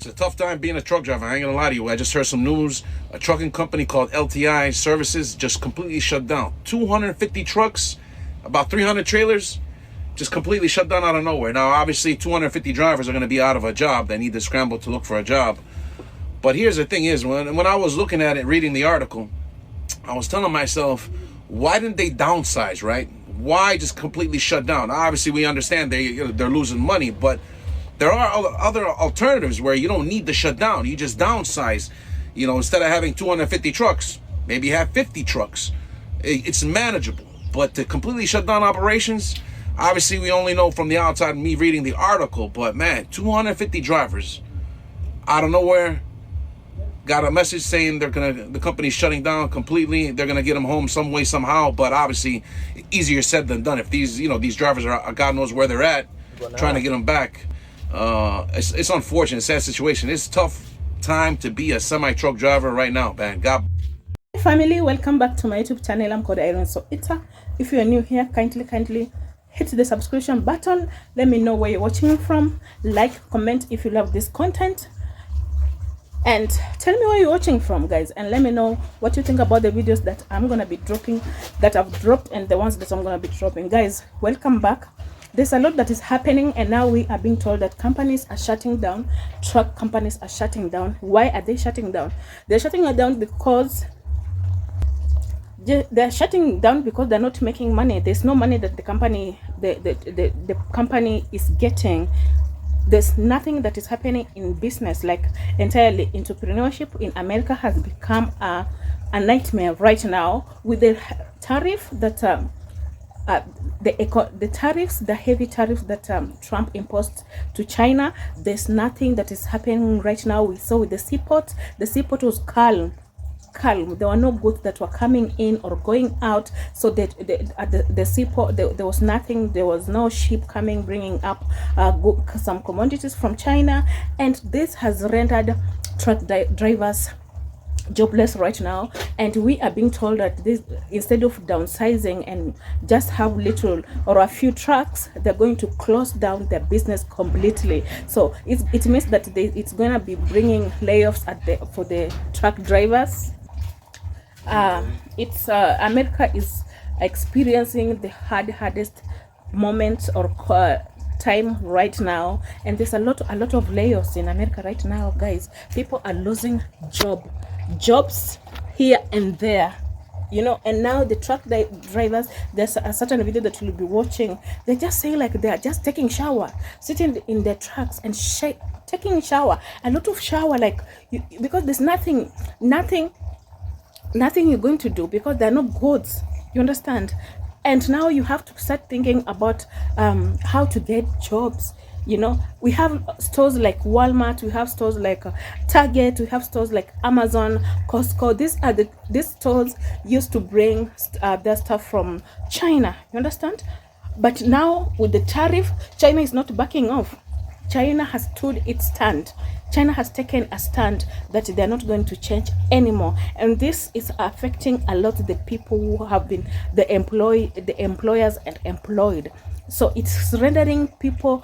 It's a tough time being a truck driver. I ain't gonna lie to you. I just heard some news. A trucking company called LTI Services just completely shut down. 250 trucks, about 300 trailers, just completely shut down out of nowhere. Now, obviously, 250 drivers are going to be out of a job. They need to scramble to look for a job. But here's the thing is, when I was looking at it, reading the article, I was telling myself, why didn't they downsize, right? Why just completely shut down? Obviously, we understand they're losing money, but there are other alternatives where you don't need to shut down. You just downsize. Instead of having 250 trucks, maybe have 50 trucks. It's manageable. But to completely shut down operations, obviously we only know from the outside, me reading the article, but man, 250 drivers out of nowhere got a message saying the company's shutting down completely. They're gonna get them home some way, somehow. But obviously, easier said than done. If these drivers are, God knows where they're at, trying to get them back. It's unfortunate, sad situation. It's a tough time to be a semi-truck driver right now, man. God. Hey family, welcome back to my YouTube channel. I'm called Iron So Ita. If you are new here, kindly hit the subscription button. Let me know where you're watching from. Like, comment if you love this content, and tell me where you're watching from, guys, and let me know what you think about the videos that I'm gonna be dropping, that I've dropped, and the ones that I'm gonna be dropping. Guys, welcome back. There's a lot that is happening, and now we are being told that companies are shutting down. Truck companies are shutting down. Why are they shutting down? They're shutting down because they're shutting down because they're not making money. There's no money that the company is getting. There's nothing that is happening in business. Like, entirely, entrepreneurship in America has become a nightmare right now with the tariff that the heavy tariffs that Trump imposed to China. There's nothing that is happening right now. We saw with the seaport was calm. There were no goods that were coming in or going out, so that at the seaport there was nothing. There was no ship coming bringing up some commodities from China, and this has rendered truck drivers jobless right now. And we are being told that this, instead of downsizing and just have little or a few trucks, they're going to close down their business completely. So it means that it's going to be bringing layoffs for the truck drivers. America is experiencing the hardest moment or time right now, and there's a lot of layoffs in America right now, guys. People are losing jobs here and there, and now the truck drivers, there's a certain video that you'll be watching. They're just saying like they're just taking shower, sitting in their trucks and taking shower, a lot of shower, like because there's nothing you're going to do because there are no goods, you understand? And now you have to start thinking about how to get jobs. We have stores like Walmart, we have stores like Target, we have stores like Amazon, Costco. These stores used to bring their stuff from China, you understand? But now with the tariff, China is not backing off. China has stood its stand. China has taken a stand that they're not going to change anymore, and this is affecting a lot of the people who have been the employers and employed. So it's rendering people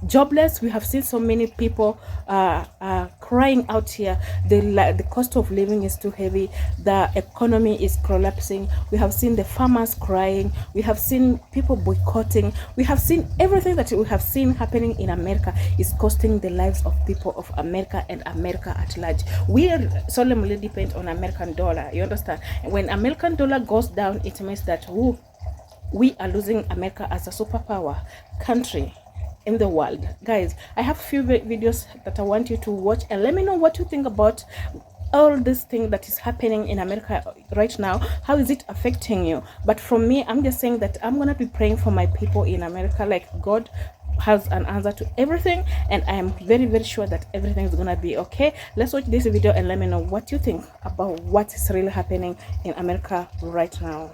jobless. We have seen so many people crying out here. The cost of living is too heavy. The economy is collapsing. We have seen the farmers crying. We have seen people boycotting. We have seen everything that we have seen happening in America is costing the lives of people of America and America at large. We solemnly depend on American dollar, you understand? And when American dollar goes down, it means that we are losing America as a superpower country in the world. Guys, I have a few videos that I want you to watch, and let me know what you think about all this thing that is happening in America right now. How is it affecting you? But from me, I'm just saying that I'm gonna be praying for my people in America. Like, God has an answer to everything, and I am very sure that everything is gonna be okay. Let's watch this video and let me know what you think about what is really happening in America right now.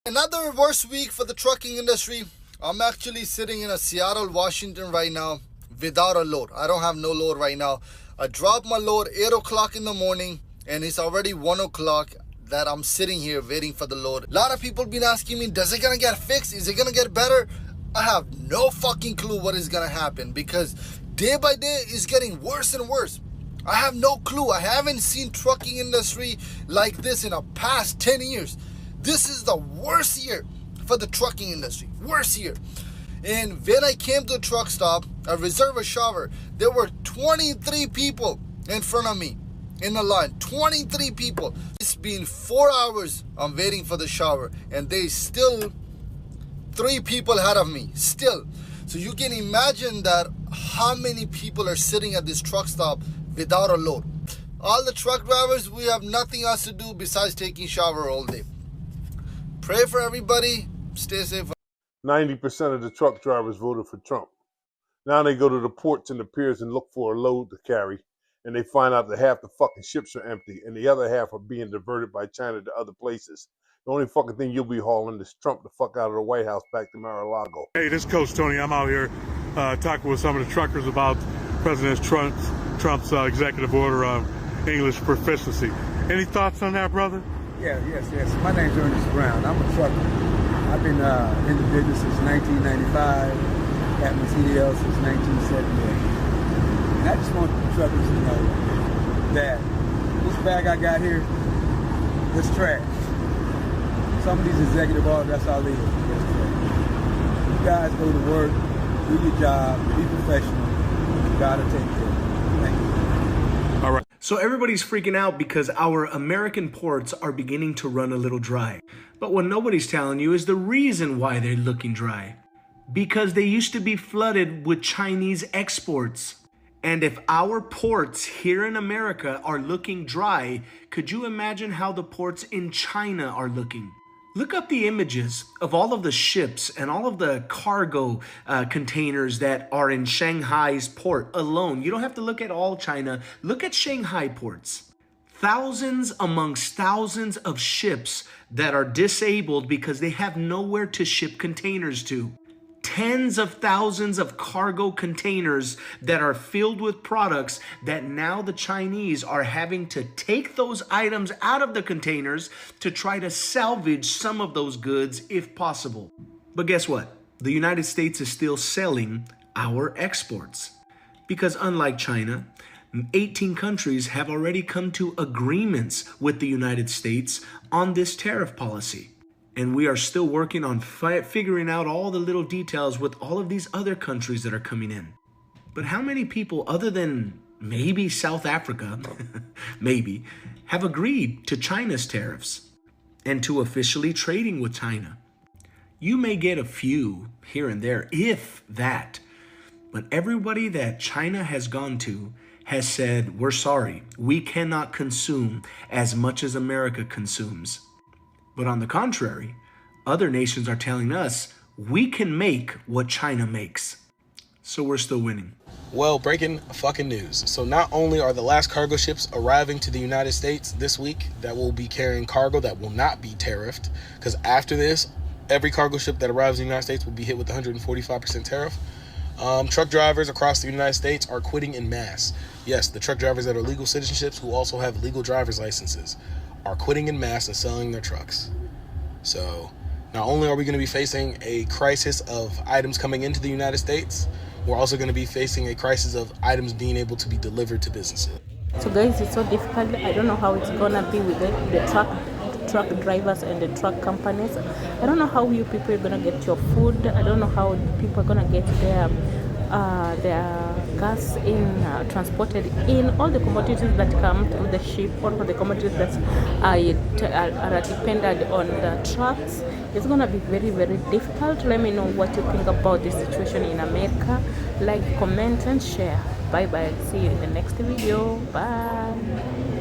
Another worse week for the trucking industry. I'm actually sitting in Seattle, Washington right now without a load. I don't have no load right now. I dropped my load 8 o'clock in the morning, and it's already 1 o'clock that I'm sitting here waiting for the load. A lot of people been asking me, does it gonna get fixed? Is it gonna get better? I have no fucking clue what is gonna happen, because day by day it's getting worse and worse. I have no clue. I haven't seen trucking industry like this in the past 10 years. This is the worst year for the trucking industry. Worst year. And when I came to a truck stop, I reserved a shower. There were 23 people in front of me in the line. 23 people. It's been 4 hours I'm waiting for the shower. And they still 3 people ahead of me. Still. So you can imagine that how many people are sitting at this truck stop without a load. All the truck drivers, we have nothing else to do besides taking shower all day. Pray for everybody. Stay safe. 90% of the truck drivers voted for Trump. Now they go to the ports and the piers and look for a load to carry, and they find out that half the fucking ships are empty and the other half are being diverted by China to other places. The only fucking thing you'll be hauling is Trump the fuck out of the White House back to Mar-a-Lago. Hey, this is Coach Tony. I'm out here talking with some of the truckers about President Trump's executive order on English proficiency. Any thoughts on that, brother? Yes. My name's Ernest Brown. I'm a trucker. I've been in the business since 1995, at my CDL since 1978. And I just want the truckers to know that this bag I got here is trash. Some of these executive orders, that's all they is. That's trash. You guys go to work, do your job, be professional. You gotta take care of it. Thank you. All right. So everybody's freaking out because our American ports are beginning to run a little dry. But what nobody's telling you is the reason why they're looking dry. Because they used to be flooded with Chinese exports. And if our ports here in America are looking dry, could you imagine how the ports in China are looking? Look up the images of all of the ships and all of the cargo containers that are in Shanghai's port alone. You don't have to look at all China. Look at Shanghai ports. Thousands amongst thousands of ships that are disabled because they have nowhere to ship containers to. Tens of thousands of cargo containers that are filled with products that now the Chinese are having to take those items out of the containers to try to salvage some of those goods if possible. But guess what? The United States is still selling our exports. Because unlike China, 18 countries have already come to agreements with the United States on this tariff policy. And we are still working on figuring out all the little details with all of these other countries that are coming in. But how many people, other than maybe South Africa, maybe, have agreed to China's tariffs and to officially trading with China? You may get a few here and there, if that. But everybody that China has gone to has said, we're sorry, we cannot consume as much as America consumes. But on the contrary, other nations are telling us we can make what China makes. So we're still winning. Well, breaking fucking news. So not only are the last cargo ships arriving to the United States this week that will be carrying cargo that will not be tariffed, because after this, every cargo ship that arrives in the United States will be hit with 145% tariff. Truck drivers across the United States are quitting in mass. Yes, the truck drivers that are legal citizenships who also have legal driver's licenses are quitting in mass and selling their trucks. So not only are we going to be facing a crisis of items coming into the United States, we're also going to be facing a crisis of items being able to be delivered to businesses. So guys, it's so difficult. I don't know how it's gonna be with the truck drivers and the truck companies. I don't know how you people are gonna get your food. I don't know how people are gonna get their gas transported in, all the commodities that come through the ship, all the commodities that are dependent on the trucks. It's gonna be very, very difficult. Let me know what you think about this situation in America. Like, comment and share. Bye bye. See you in the next video. Bye.